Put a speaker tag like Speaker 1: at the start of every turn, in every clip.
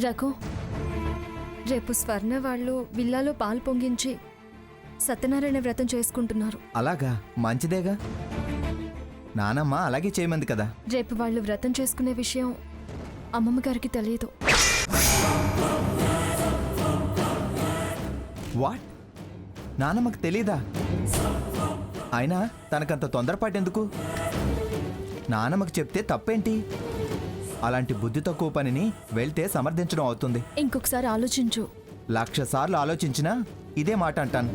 Speaker 1: రఘు, రేపు స్వర్ణ వాళ్ళు విల్లాలో పాలు పొంగించి సత్యనారాయణ వ్రతం చేసుకుంటున్నారు.
Speaker 2: అలాగా, మంచిదేగా. నానమ్మ అలాగే చేయమంది కదా.
Speaker 1: రేపు వాళ్ళు వ్రతం చేసుకునే విషయం అమ్మమ్మ గారికి తెలియదు.
Speaker 2: వాట్? నానమ్మకు తెలీదా? అయినా తనకంత తొందరపాటు ఎందుకు? నానమ్మకు చెప్తే తప్పేంటి? అలాంటి బుద్ధి తక్కువ పనిని వెళ్తే సమర్థించడం అవుతుంది.
Speaker 1: ఇంకొకసారి ఆలోచించు.
Speaker 2: 1,00,000 సార్లు ఆలోచించినా ఇదే మాట అంటాను.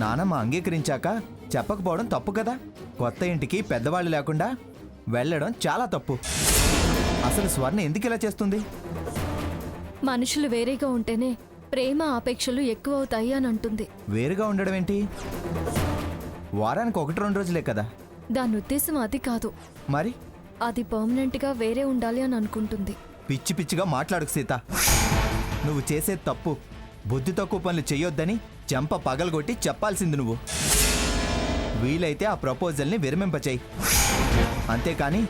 Speaker 2: నానమ్మ అంగీకరించాక చెప్పకపోవడం తప్పు కదా. కొత్త ఇంటికి పెద్దవాళ్ళు లేకుండా వెళ్ళడం చాలా తప్పు. అసలు స్వర్ణ ఎందుకు ఇలా చేస్తుంది?
Speaker 1: మనుషులు వేరేగా ఉంటేనే ప్రేమ ఆపేక్షలు ఎక్కువ అవుతాయి అని అంటుంది.
Speaker 2: వేరుగా ఉండడం ఏంటి? వారానికి 1-2 రోజులే కదా.
Speaker 1: దాని ఉద్దేశం అది కాదు.
Speaker 2: మరి
Speaker 1: అది పర్మనెంట్గా వేరే ఉండాలి అని అనుకుంటుంది.
Speaker 2: పిచ్చి పిచ్చిగా మాట్లాడుకు సీత. నువ్వు చేసేది తప్పు. బుద్ధి తక్కువ పనులు చెయ్యొద్దని చెంప పగలగొట్టి చెప్పాల్సింది నువ్వు. వీలైతే ఆ ప్రపోజల్ని విరమింపచేయి. అంతేకాని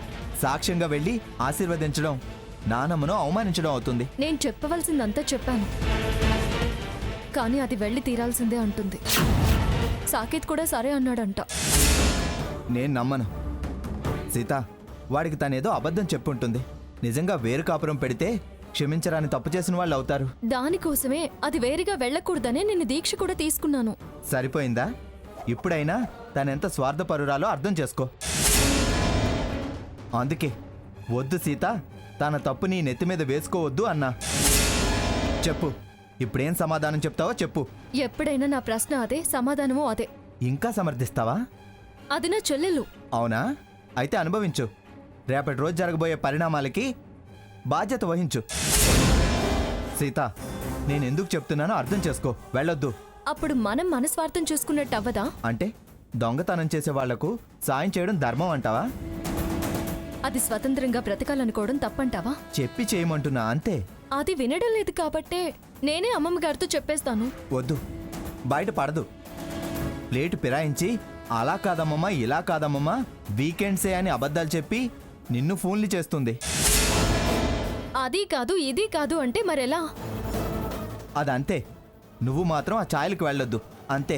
Speaker 2: సాక్ష్యంగా వెళ్ళి ఆశీర్వదించడం నానమ్మను అవమానించడం అవుతుంది.
Speaker 1: నేను చెప్పవలసిందంతా చెప్పాను, కానీ అది వెళ్ళి తీరాల్సిందే అంటుంది. సాకేత్ కూడా సరే అన్నాడంట.
Speaker 2: నేను నమ్మను సీత. వాడికి తనేదో అబద్ధం చెప్పుంటుంది. నిజంగా వేరు కాపురం పెడితే క్షమించరాని తప్పు చేసిన వాళ్ళు అవుతారు.
Speaker 1: దానికోసమే అది వేరుగా వెళ్ళకూడదనే నేను దీక్ష కూడా తీసుకున్నాను.
Speaker 2: సరిపోయిందా? ఇప్పుడైనా తనెంత స్వార్థపరురాలో అర్థం చేసుకో. అందుకే వద్దు సీత, తన తప్పు నీ నెత్తి మీద వేసుకోవద్దు అన్నా. చెప్పు, ఇప్పుడేం సమాధానం చెప్తావో చెప్పు.
Speaker 1: ఎప్పుడైనా నా ప్రశ్న అదే, సమాధానమో అదే.
Speaker 2: ఇంకా సమర్థిస్తావా?
Speaker 1: అది నా చెల్లెలు.
Speaker 2: అవునా? అయితే అనుభవించు. రేపటి రోజు జరగబోయే పరిణామాలకి బాధ్యత వహించు. సీత, నేనెందుకు చెప్తున్నానో అర్థం చేసుకో. వెళ్ళొద్దు.
Speaker 1: అప్పుడు మనం మన స్వార్థం చూసుకున్నట్టు అవ్వదా?
Speaker 2: అంటే దొంగతనం చేసే వాళ్లకు సాయం చేయడం ధర్మం అంటావా?
Speaker 1: అది స్వతంత్రంగా బ్రతకాలనుకోవడం తప్పంటావా?
Speaker 2: చెప్పి చేయమంటున్నా అంతే.
Speaker 1: అది వినడం లేదు కాబట్టే నేనే అమ్మమ్మ గారితో చెప్పేస్తాను.
Speaker 2: వద్దు, బయట పడదు. ప్లేటు పిరాయించి అలా కాదమ్మమ్మా ఇలా కాదమ్మమ్మా వీకెండ్సే అని అబద్ధాలు చెప్పి నిన్ను ఫోన్లు చేస్తుంది.
Speaker 1: అది కాదు ఇది కాదు అంటే మరెలా?
Speaker 2: అదంతే. నువ్వు మాత్రం ఆ ఛాయలకు వెళ్ళొద్దు అంతే.